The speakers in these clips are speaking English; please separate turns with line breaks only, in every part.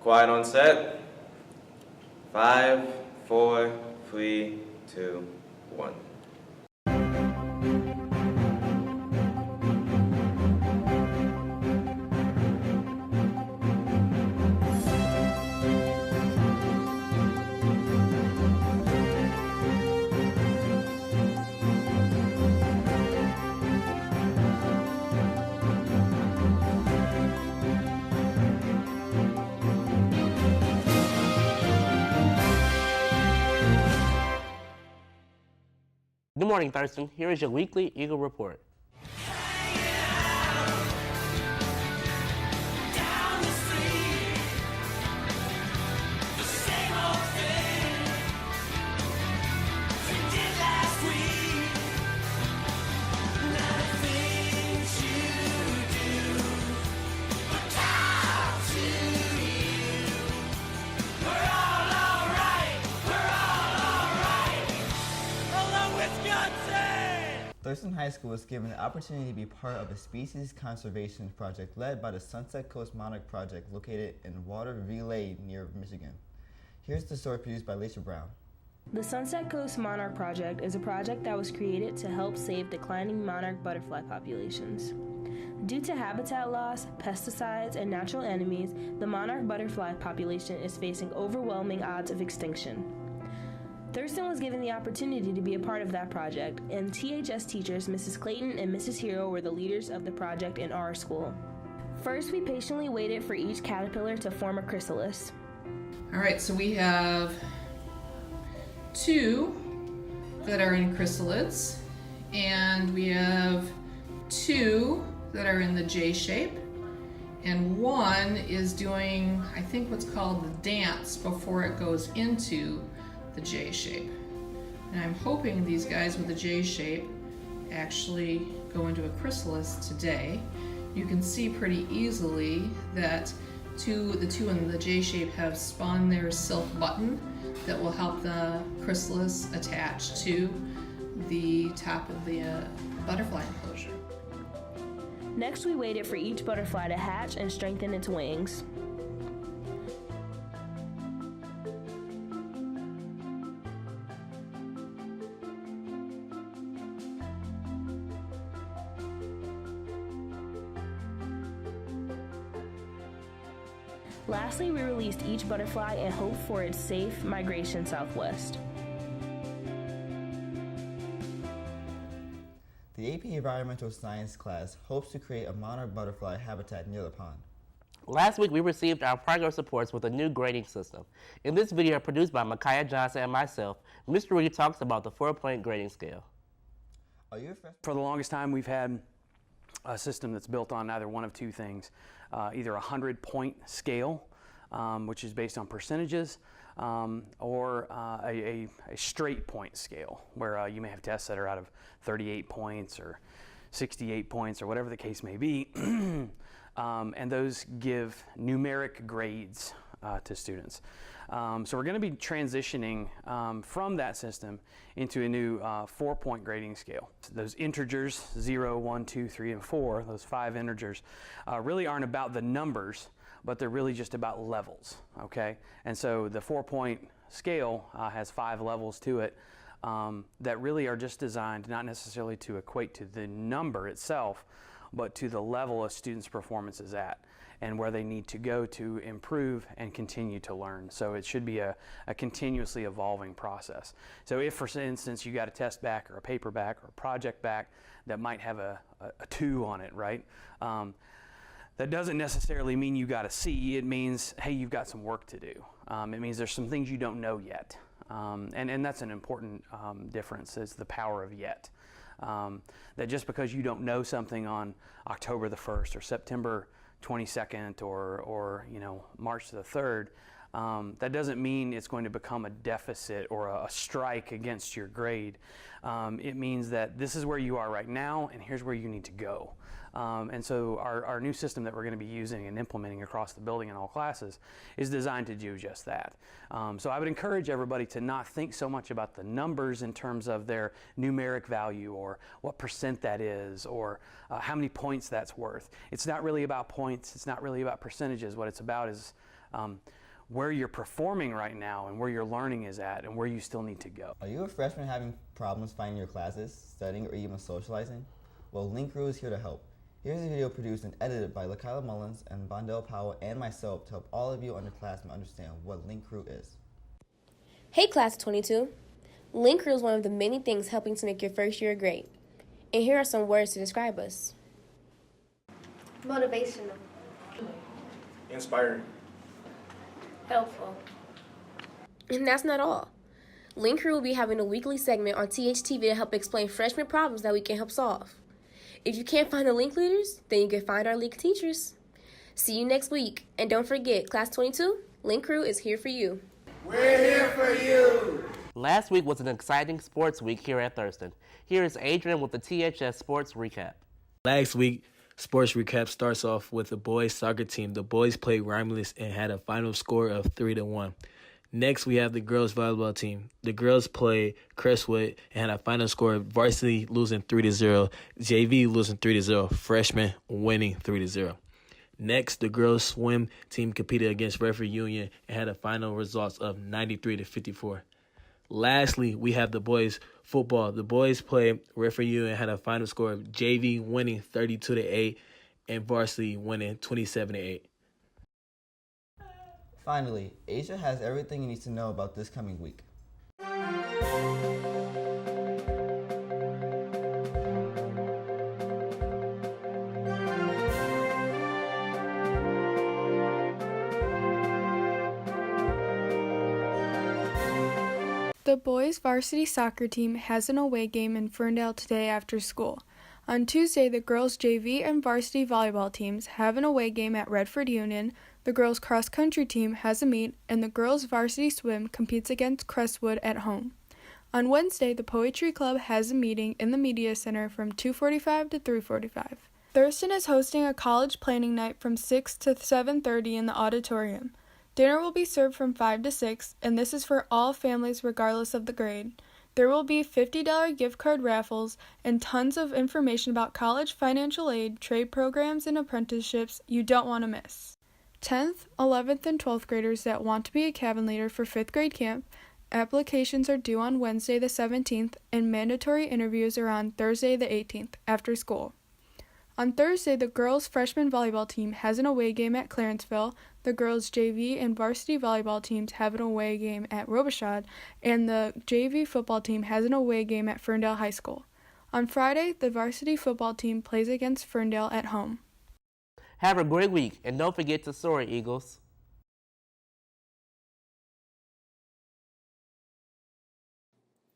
Quiet on set. 5, 4, 3, 2, 1.
Good morning, Thurston. Here is your weekly Eagle Report.
Thurston High School was given the opportunity to be part of a species conservation project led by the Sunset Coast Monarch Project located in Waterville near Michigan. Here's the story produced by Lisa Brown.
The Sunset Coast Monarch Project is a project that was created to help save declining monarch butterfly populations. Due to habitat loss, pesticides, and natural enemies, the monarch butterfly population is facing overwhelming odds of extinction. Thurston was given the opportunity to be a part of that project, and THS teachers Mrs. Clayton and Mrs. Hero were the leaders of the project in our school. First, we patiently waited for each caterpillar to form a chrysalis.
All right, so we have 2 that are in chrysalids, and we have 2 that are in the J shape, and 1 is doing, I think, what's called the dance before it goes into the J shape. And I'm hoping these guys with the J shape actually go into a chrysalis today. You can see pretty easily that the two in the J shape have spun their silk button that will help the chrysalis attach to the top of the butterfly enclosure.
Next, we waited for each butterfly to hatch and strengthen its wings. Lastly, we released each butterfly and hoped for its safe migration southwest.
The AP Environmental Science class hopes to create a monarch butterfly habitat near the pond.
Last week, we received our progress reports with a new grading system. In this video produced by Micaiah Johnson and myself, Mr. Reed talks about the 4-point grading scale.
For the longest time, we've had a system that's built on either one of 2 things. Either a 100-point scale, which is based on percentages, or a straight point scale, where you may have tests that are out of 38 points or 68 points or whatever the case may be. And those give numeric grades to students. So we're going to be transitioning from that system into a new 4-point grading scale. Those integers, 0, 1, 2, 3, and 4, those 5 integers, really aren't about the numbers, but they're really just about levels, okay? And so the 4-point scale has 5 levels to it that really are just designed not necessarily to equate to the number itself, but to the level a student's performance is at and where they need to go to improve and continue to learn. So it should be a continuously evolving process. So if, for instance, you got a test back or a paper back or a project back that might have a 2 on it, right? That doesn't necessarily mean you got a C. It means, hey, you've got some work to do. It means there's some things you don't know yet. And that's an important difference, is the power of yet. That just because you don't know something on October the 1st or September 22nd or March the 3rd, that doesn't mean it's going to become a deficit or a strike against your grade. It means that this is where you are right now and here's where you need to go. And so our new system that we're going to be using and implementing across the building in all classes is designed to do just that. So I would encourage everybody to not think so much about the numbers in terms of their numeric value or what percent that is or how many points that's worth. It's not really about points. It's not really about percentages. What it's about is where you're performing right now and where your learning is at and where you still need to go.
Are you a freshman having problems finding your classes, studying, or even socializing? Well, Link Crew is here to help. Here's a video produced and edited by LaKyla Mullins and Bondell Powell and myself to help all of you underclassmen understand what Link Crew is.
Hey Class of 22! Link Crew is one of the many things helping to make your first year great. And here are some words to describe us.
Motivational.
Inspiring.
Helpful.
And that's not all. Link Crew will be having a weekly segment on THTV to help explain freshman problems that we can help solve. If you can't find the Link leaders, then you can find our Link teachers. See you next week. And don't forget, Class 22, Link Crew is here for you.
We're here for you.
Last week was an exciting sports week here at Thurston. Here is Adrian with the THS Sports Recap.
Last week, sports recap starts off with the boys soccer team. The boys played Romulus and had a final score of 3-1. Next, we have the girls volleyball team. The girls played Crestwood and had a final score of varsity losing 3-0, JV losing 3-0, freshmen winning 3-0. Next, the girls swim team competed against Redford Union and had a final results of 93-54. Lastly, we have the boys football. The boys played Redford Union and had a final score of JV winning 32-8 and varsity winning 27-8.
Finally, Asia has everything you need to know about this coming week.
The boys' varsity soccer team has an away game in Ferndale today after school. On Tuesday, the girls' JV and varsity volleyball teams have an away game at Redford Union, the girls' cross-country team has a meet, and the girls' varsity swim competes against Crestwood at home. On Wednesday, the Poetry Club has a meeting in the Media Center from 2:45 to 3:45. Thurston is hosting a college planning night from 6 to 7:30 in the auditorium. Dinner will be served from 5 to 6, and this is for all families regardless of the grade. There will be $50 gift card raffles and tons of information about college financial aid, trade programs, and apprenticeships you don't want to miss. 10th, 11th, and 12th graders that want to be a cabin leader for 5th grade camp, applications are due on Wednesday the 17th, and mandatory interviews are on Thursday the 18th, after school. On Thursday, the girls' freshman volleyball team has an away game at Clarenceville, the girls' JV and varsity volleyball teams have an away game at Robichaud, and the JV football team has an away game at Ferndale High School. On Friday, the varsity football team plays against Ferndale at home.
Have a great week, and don't forget to soar, Eagles.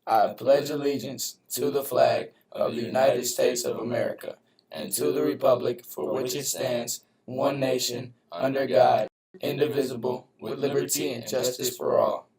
I pledge allegiance to the flag of the United States of America and to the republic for which it stands, one nation, under God, indivisible, with liberty and justice for all.